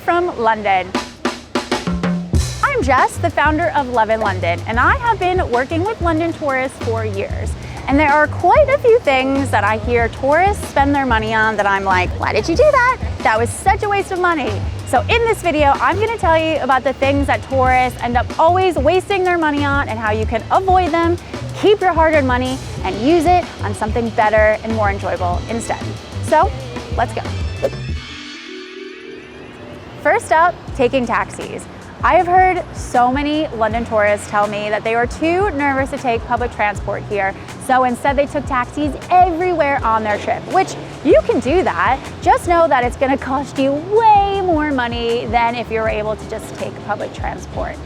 from London. I'm Jess, the founder of Love in London, and I have been working with London tourists for years. And there are quite a few things that I hear tourists spend their money on that I'm like, why did you do that? That was such a waste of money. So in this video, I'm gonna tell you about the things that tourists end up always wasting their money on and how you can avoid them, keep your hard-earned money, and use it on something better and more enjoyable instead. So let's go. First up, taking taxis. I have heard so many London tourists tell me that they were too nervous to take public transport here, so instead they took taxis everywhere on their trip, which you can do that. Just know that it's gonna cost you way more money than if you were able to just take public transport.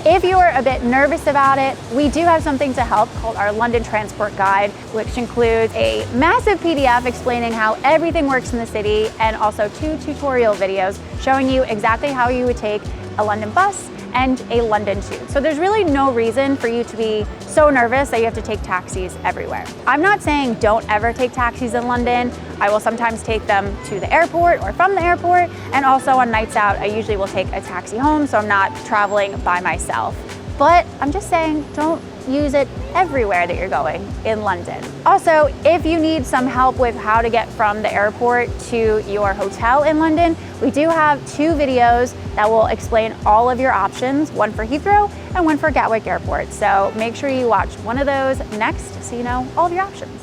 If you are a bit nervous about it, we do have something to help called our London Transport Guide, which includes a massive PDF explaining how everything works in the city and also 2 tutorial videos showing you exactly how you would take a London bus and a London tube. So there's really no reason for you to be so nervous that you have to take taxis everywhere. I'm not saying don't ever take taxis in London. I will sometimes take them to the airport or from the airport, and also on nights out, I usually will take a taxi home so I'm not traveling by myself. But I'm just saying, don't use it everywhere that you're going in London. Also, if you need some help with how to get from the airport to your hotel in London, we do have 2 videos that will explain all of your options, one for Heathrow and one for Gatwick Airport. So make sure you watch one of those next so you know all of your options.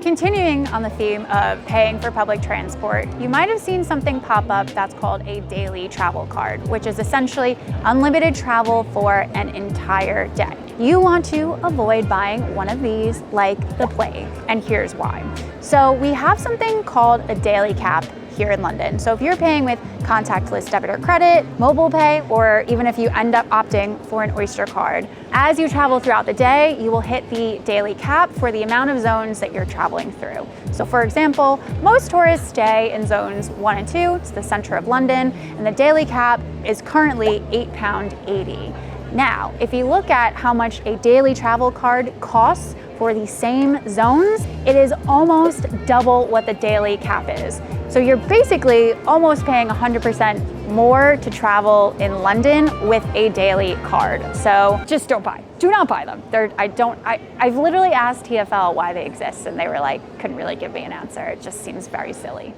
Continuing on the theme of paying for public transport, you might have seen something pop up that's called a daily travel card, which is essentially unlimited travel for an entire day. You want to avoid buying one of these like the plague, and here's why. So we have something called a daily cap here in London. So if you're paying with contactless debit or credit, mobile pay, or even if you end up opting for an Oyster card, as you travel throughout the day, you will hit the daily cap for the amount of zones that you're traveling through. So for example, most tourists stay in zones 1 and 2, it's the center of London, and the daily cap is currently £8.80. Now, if you look at how much a daily travel card costs for the same zones, it is almost double what the daily cap is. So you're basically almost paying 100% more to travel in London with a daily card. So just don't buy. Do not buy them. I've literally asked TfL why they exist, and they were like, couldn't really give me an answer. It just seems very silly.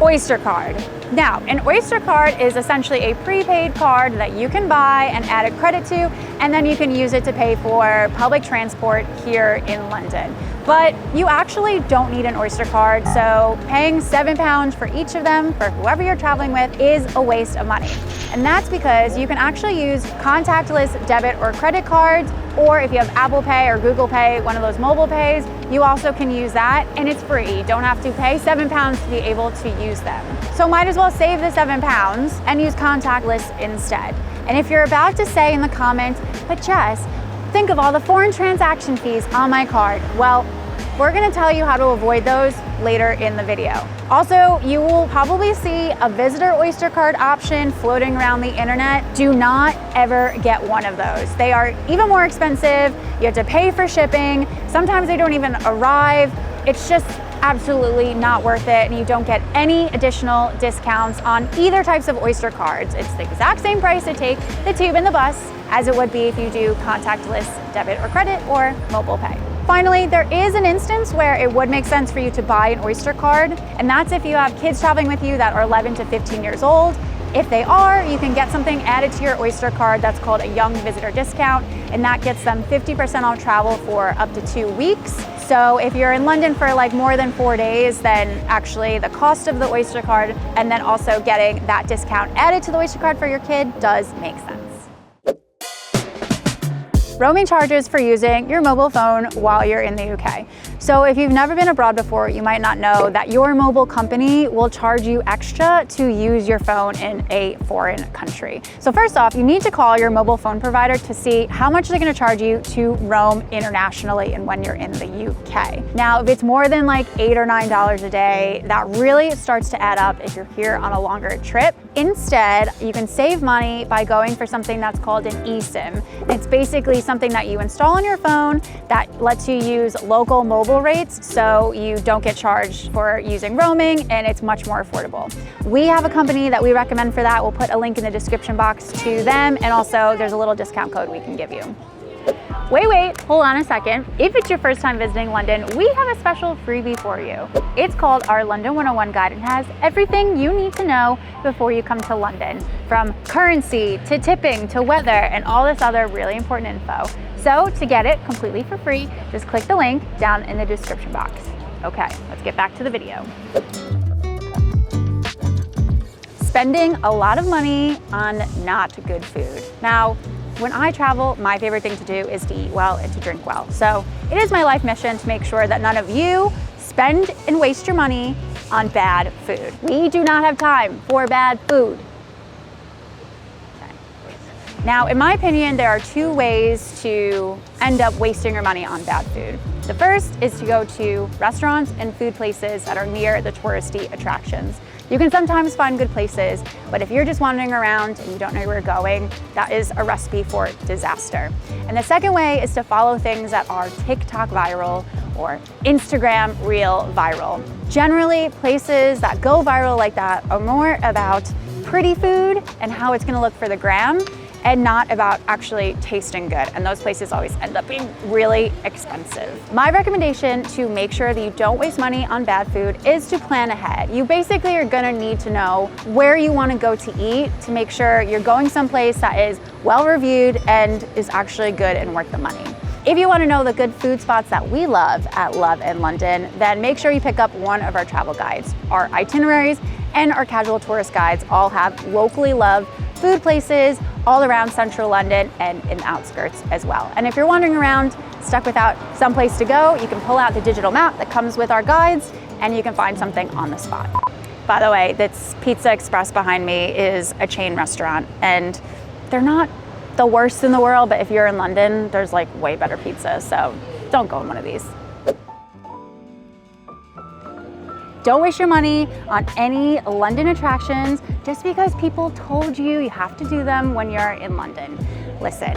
Oyster card. Now, an Oyster card is essentially a prepaid card that you can buy and add a credit to, and then you can use it to pay for public transport here in London. But you actually don't need an Oyster card, so paying £7 for each of them for whoever you're traveling with is a waste of money. And that's because you can actually use contactless debit or credit cards, or if you have Apple Pay or Google Pay, one of those mobile pays, you also can use that, and it's free. You don't have to pay £7 to be able to use them. So might as well save the £7 and use contactless instead. And if you're about to say in the comments, but Jess, think of all the foreign transaction fees on my card. Well, we're gonna tell you how to avoid those later in the video. Also, you will probably see a visitor Oyster card option floating around the internet. Do not ever get one of those. They are even more expensive. You have to pay for shipping. Sometimes they don't even arrive. It's just absolutely not worth it, and you don't get any additional discounts on either types of Oyster cards. It's the exact same price to take the tube and the bus as it would be if you do contactless debit or credit or mobile pay. Finally, there is an instance where it would make sense for you to buy an Oyster card, and that's if you have kids traveling with you that are 11 to 15 years old. If they are, you can get something added to your Oyster card that's called a young visitor discount, and that gets them 50% off travel for up to 2 weeks. So if you're in London for like more than 4 days, then actually the cost of the Oyster card and then also getting that discount added to the Oyster card for your kid does make sense. Roaming charges for using your mobile phone while you're in the UK. So if you've never been abroad before, you might not know that your mobile company will charge you extra to use your phone in a foreign country. So first off, you need to call your mobile phone provider to see how much they're gonna charge you to roam internationally and when you're in the UK. Now, if it's more than like $8 or $9 a day, that really starts to add up if you're here on a longer trip. Instead, you can save money by going for something that's called an eSIM. It's basically something that you install on your phone that lets you use local mobile fuel rates, so you don't get charged for using roaming, and it's much more affordable. We have a company that we recommend for that. We'll put a link in the description box to them, and also there's a little discount code we can give you. Wait, hold on a second. If it's your first time visiting London, we have a special freebie for you. It's called our London 101 Guide and has everything you need to know before you come to London, from currency to tipping to weather and all this other really important info. So to get it completely for free, just click the link down in the description box. Okay, let's get back to the video. Spending a lot of money on not good food. Now, when I travel, my favorite thing to do is to eat well and to drink well. So it is my life mission to make sure that none of you spend and waste your money on bad food. We do not have time for bad food. Okay. Now, in my opinion, there are two ways to end up wasting your money on bad food. The first is to go to restaurants and food places that are near the touristy attractions. You can sometimes find good places, but if you're just wandering around and you don't know where you're going, that is a recipe for disaster. And the second way is to follow things that are TikTok viral or Instagram reel viral. Generally, places that go viral like that are more about pretty food and how it's gonna look for the gram, and not about actually tasting good. And those places always end up being really expensive. My recommendation to make sure that you don't waste money on bad food is to plan ahead. You basically are gonna need to know where you wanna go to eat to make sure you're going someplace that is well reviewed and is actually good and worth the money. If you want to know the good food spots that we love at Love in London, then make sure you pick up one of our travel guides. Our itineraries and our casual tourist guides all have locally loved food places all around central London and in the outskirts as well. And if you're wandering around stuck without some place to go, you can pull out the digital map that comes with our guides and you can find something on the spot. By the way, this Pizza Express behind me is a chain restaurant, and they're not the worst in the world, but if you're in London, there's like way better pizza, so don't go in one of these. Don't waste your money on any London attractions just because people told you you have to do them when you're in London. Listen,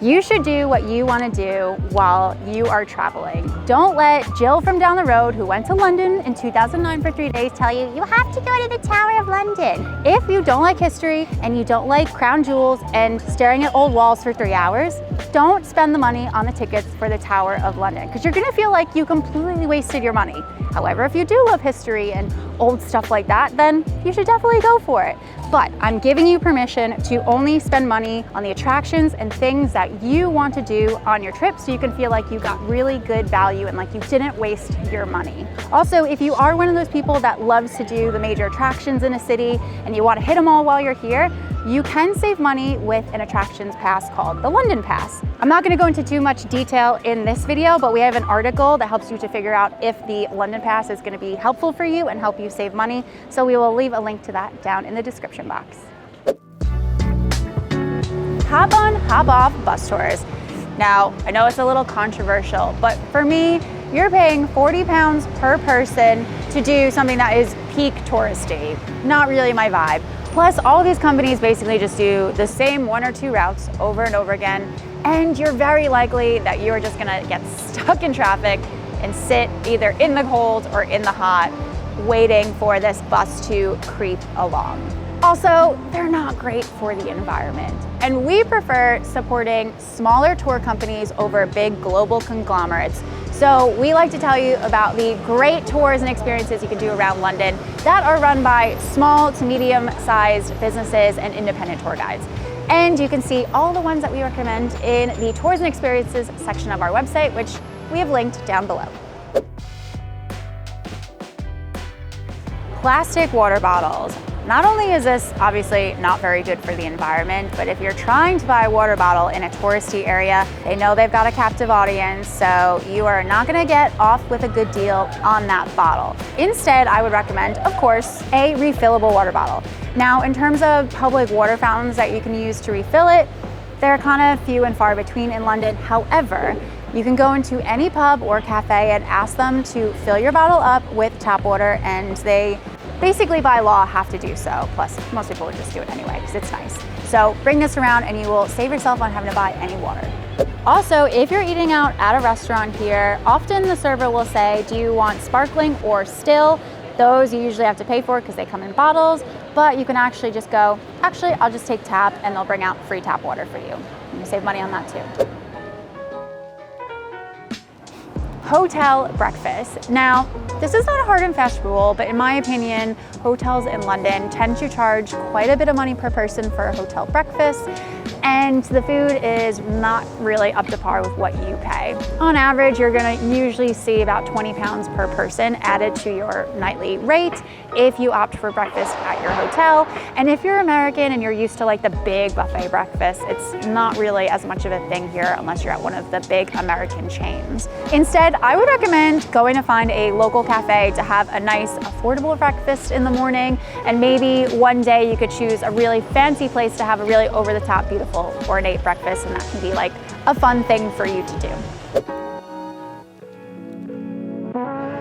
you should do what you want to do while you are traveling. Don't let Jill from down the road, who went to London in 2009 for 3 days, tell you have to go to the Tower of London. If you don't like history and you don't like crown jewels and staring at old walls for 3 hours, don't spend the money on the tickets for the Tower of London, because you're going to feel like you completely wasted your money. However, if you do love history and old stuff like that, then you should definitely go for it. But I'm giving you permission to only spend money on the attractions and things that you want to do on your trip, so you can feel like you got really good value and like you didn't waste your money. Also, if you are one of those people that loves to do the major attractions in a city and you want to hit them all while you're here, you can save money with an attractions pass called the London Pass. I'm not going to go into too much detail in this video, but we have an article that helps you to figure out if the London Pass is going to be helpful for you and help you save money. So we will leave a link to that down in the description box. Hop on, hop off bus tours. Now, I know it's a little controversial, but for me, you're paying £40 per person to do something that is peak touristy. Not really my vibe. Plus, all of these companies basically just do the same 1 or 2 routes over and over again, and you're very likely that you're just gonna get stuck in traffic and sit either in the cold or in the hot, waiting for this bus to creep along. Also, they're not great for the environment. And we prefer supporting smaller tour companies over big global conglomerates. So we like to tell you about the great tours and experiences you can do around London that are run by small to medium-sized businesses and independent tour guides. And you can see all the ones that we recommend in the tours and experiences section of our website, which we have linked down below. Plastic water bottles. Not only is this obviously not very good for the environment, but if you're trying to buy a water bottle in a touristy area, they know they've got a captive audience, so you are not gonna get off with a good deal on that bottle. Instead, I would recommend, of course, a refillable water bottle. Now, in terms of public water fountains that you can use to refill it, they're kind of few and far between in London. However, you can go into any pub or cafe and ask them to fill your bottle up with tap water, and they basically by law have to do so. Plus, most people would just do it anyway because it's nice. So bring this around and you will save yourself on having to buy any water. Also, if you're eating out at a restaurant here, often the server will say, do you want sparkling or still? Those you usually have to pay for because they come in bottles, but you can actually just go, actually, I'll just take tap, and they'll bring out free tap water for you. You save money on that too. Hotel breakfast. Now, this is not a hard and fast rule, but in my opinion, hotels in London tend to charge quite a bit of money per person for a hotel breakfast, and the food is not really up to par with what you pay. On average, you're gonna usually see about £20 per person added to your nightly rate if you opt for breakfast at your hotel. And if you're American and you're used to like the big buffet breakfast, it's not really as much of a thing here unless you're at one of the big American chains. Instead, I would recommend going to find a local cafe to have a nice, affordable breakfast in the morning, and maybe one day you could choose a really fancy place to have a really over-the-top, beautiful, ornate breakfast, and that can be like a fun thing for you to do.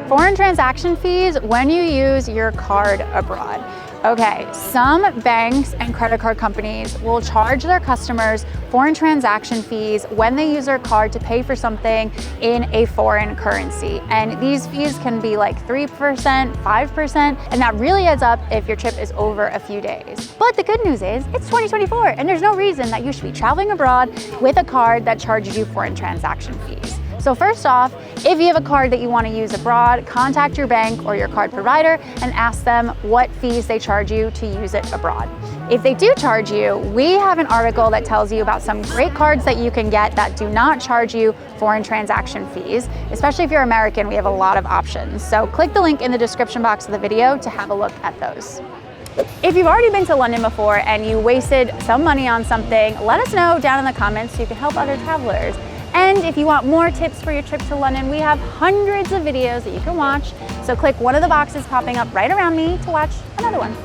Foreign transaction fees when you use your card abroad. Okay, some banks and credit card companies will charge their customers foreign transaction fees when they use their card to pay for something in a foreign currency. And these fees can be like 3%, 5%, and that really adds up if your trip is over a few days. But the good news is it's 2024 and there's no reason that you should be traveling abroad with a card that charges you foreign transaction fees. So first off, if you have a card that you want to use abroad, contact your bank or your card provider and ask them what fees they charge you to use it abroad. If they do charge you, we have an article that tells you about some great cards that you can get that do not charge you foreign transaction fees. Especially if you're American, we have a lot of options. So click the link in the description box of the video to have a look at those. If you've already been to London before and you wasted some money on something, let us know down in the comments so you can help other travelers. And if you want more tips for your trip to London, we have hundreds of videos that you can watch. So click one of the boxes popping up right around me to watch another one.